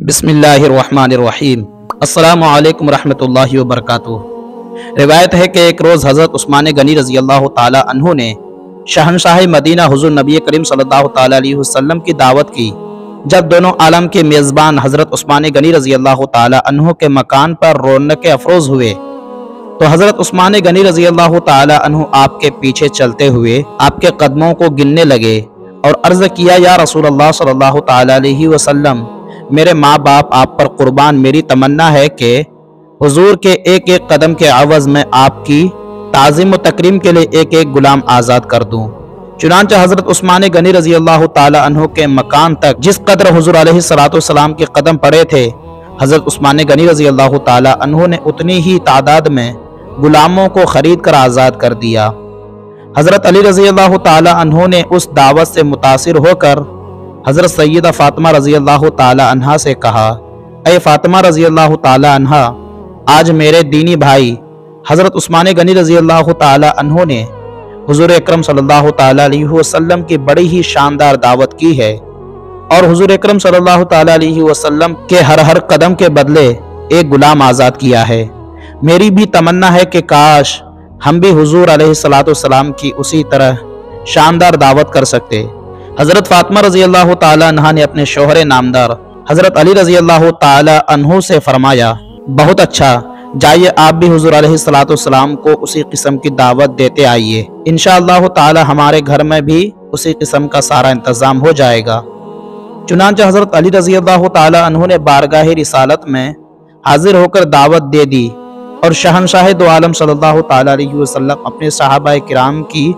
بسم اللہ الرحمن الرحیم۔ السلام علیکم ورحمۃ وبرکاتہ۔ روایت ہے کہ ایک روز حضرت عثمان غنی رضی اللہ تعالی عنہ نے شہنشاہ مدینہ حضور نبی کریم صلی اللہ تعالی علیہ وسلم کی دعوت کی۔ جب دونوں عالم کے میزبان حضرت عثمان غنی رضی اللہ تعالی عنہ کے مکان پر رونق افروز ہوئے تو حضرت عثمان غنی رضی اللہ تعالی عنہ آپ کے پیچھے چلتے ہوئے آپ کے قدموں کو گننے لگے اور عرض کیا، یا رسول اللہ صلی اللہ تعالی علیہ وسلم، میرے ماں باپ آپ پر قربان، میری تمنا ہے کہ حضور کے ایک ایک قدم کے عوض میں آپ کی تعظیم و تکریم کے لیے ایک ایک غلام آزاد کر دوں۔ چنانچہ حضرت عثمان غنی رضی اللہ تعالی عنہ کے مکان تک جس قدر حضور علیہ السلام کے قدم پڑے تھے، حضرت عثمان غنی رضی اللہ تعالی عنہ نے اتنی ہی تعداد میں غلاموں کو خرید کر آزاد کر دیا۔ حضرت علی رضی اللہ تعالی عنہ نے اس دعوت سے متاثر ہو کر حضرت سیدہ فاطمہ رضی اللہ تعالی عنہ سے کہا، اے فاطمہ رضی اللہ تعالی عنہ، آج میرے دینی بھائی حضرت عثمان غنی رضی اللہ تعالی عنہ نے حضور اکرم صلی اللہ تعالی علیہ وسلم کی بڑی ہی شاندار دعوت کی ہے اور حضور اکرم صلی اللہ تعالی علیہ وسلم کے ہر قدم کے بدلے ایک غلام آزاد کیا ہے۔ میری بھی تمنا ہے کہ کاش ہم بھی حضور علیہ السلام کی اسی طرح شاندار دعوت کر سکتے۔ حضرت فاطمہ رضی اللہ تعالی عنہ نے اپنے شوہر نامدار حضرت علی رضی اللہ تعالی عنہ سے فرمایا، بہت اچھا، جائیے آپ بھی حضور علیہ السلام کو اسی قسم کی دعوت دیتے آئیے، انشاءاللہ تعالی ہمارے گھر میں بھی اسی قسم کا سارا انتظام ہو جائے گا۔ چنانچہ حضرت علی رضی اللہ تعالی عنہ نے بارگاہ رسالت میں حاضر ہو کر دعوت دے دی اور شہنشاہ دو عالم صلی اللہ تعالی علیہ وسلم اپنے صحابہ کرام کی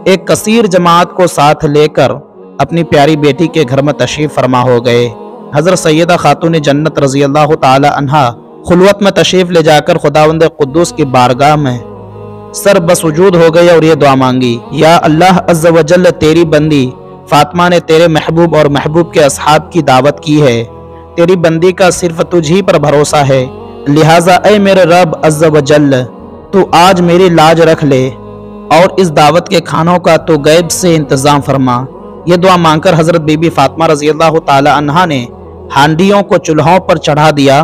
ایک کثیر جماعت کو ساتھ لے کر اپنی پیاری بیٹی کے گھر میں تشریف فرما ہو گئے۔ حضرت سیدہ خاتون جنت رضی اللہ تعالی عنہ خلوت میں تشریف لے جا کر خداوند قدوس کی بارگاہ میں سر بسجود ہو گئے اور یہ دعا مانگی، یا اللہ عز و جل، تیری بندی فاطمہ نے تیرے محبوب اور محبوب کے اصحاب کی دعوت کی ہے، تیری بندی کا صرف تجھ ہی پر بھروسہ ہے، لہٰذا اے میرے رب عز و جل، تو آج میری لاج رکھ لے اور اس دعوت کے کھانوں کا تو غیب سے انتظام فرما۔ یہ دعا مانگ کر حضرت بی بی فاطمہ رضی اللہ تعالی عنہا نے ہانڈیوں کو چولہوں پر چڑھا دیا۔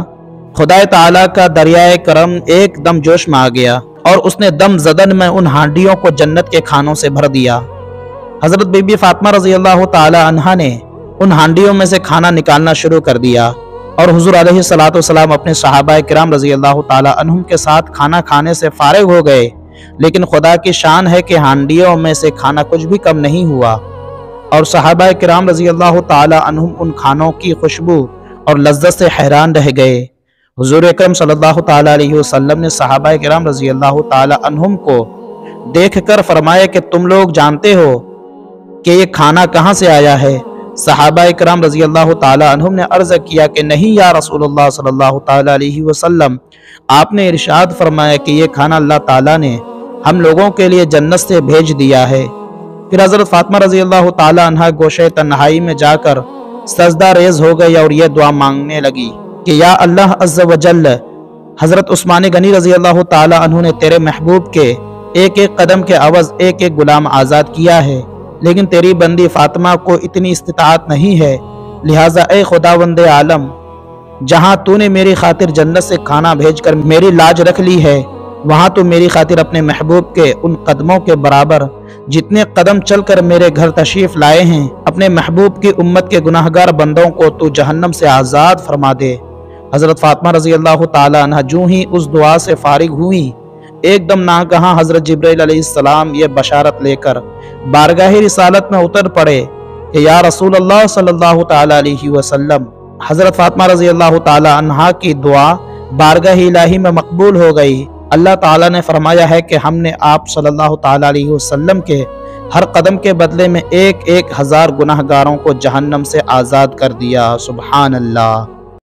خدا تعالیٰ کا دریائے کرم ایک دم جوش میں آ گیا اور اس نے دم زدن میں ان ہانڈیوں کو جنت کے کھانوں سے بھر دیا۔ حضرت بی بی فاطمہ رضی اللہ تعالی عنہا نے ان ہانڈیوں میں سے کھانا نکالنا شروع کر دیا اور حضور علیہ السلام اپنے صحابہ کرام رضی اللہ تعالی عنہم کے ساتھ کھانا کھانے سے فارغ ہو گئے، لیکن خدا کی شان ہے کہ ہانڈیوں میں سے کھانا کچھ بھی کم نہیں ہوا اور صحابہ کرام رضی اللہ تعالی عنہم ان کھانوں کی خوشبو اور لذت سے حیران رہ گئے۔ حضور اکرم صلی اللہ تعالی علیہ وسلم نے صحابہ کرام رضی اللہ تعالی عنہم کو دیکھ کر فرمایا کہ تم لوگ جانتے ہو کہ یہ کھانا کہاں سے آیا ہے؟ صحابہ کرام رضی اللہ تعالی عنہم نے عرض کیا کہ نہیں یا رسول اللہ صلی اللہ تعالی علیہ وسلم، آپ نے ارشاد فرمایا کہ یہ کھانا اللہ تعالی نے ہم لوگوں کے لیے جنت سے بھیج دیا ہے۔ پھر حضرت فاطمہ رضی اللہ تعالی عنہ گوشے تنہائی میں جا کر سجدہ ریز ہو گئی اور یہ دعا مانگنے لگی کہ یا اللہ عز و جل، حضرت عثمان غنی رضی اللہ تعالی عنہ نے تیرے محبوب کے ایک ایک قدم کے عوض ایک ایک غلام آزاد کیا ہے، لیکن تیری بندی فاطمہ کو اتنی استطاعت نہیں ہے، لہٰذا اے خداوند عالم، جہاں تو نے میری خاطر جنت سے کھانا بھیج کر میری لاج رکھ لی ہے، وہاں تو میری خاطر اپنے محبوب کے ان قدموں کے برابر جتنے قدم چل کر میرے گھر تشریف لائے ہیں، اپنے محبوب کی امت کے گناہگار بندوں کو تو جہنم سے آزاد فرما دے۔ حضرت فاطمہ رضی اللہ تعالی عنہ جو ہی اس دعا سے فارغ ہوئی، ایک دم ناگہاں حضرت جبرائیل علیہ السلام یہ بشارت لے کر بارگاہ رسالت میں اتر پڑے کہ یا رسول اللہ صلی اللہ تعالی علیہ وسلم، حضرت فاطمہ رضی اللہ تعالی عنہ کی دعا بارگاہ الہی میں مقبول ہو گئی۔ اللہ تعالیٰ نے فرمایا ہے کہ ہم نے آپ صلی اللہ تعالی علیہ وسلم کے ہر قدم کے بدلے میں ایک ایک ہزار گناہگاروں کو جہنم سے آزاد کر دیا۔ سبحان اللہ۔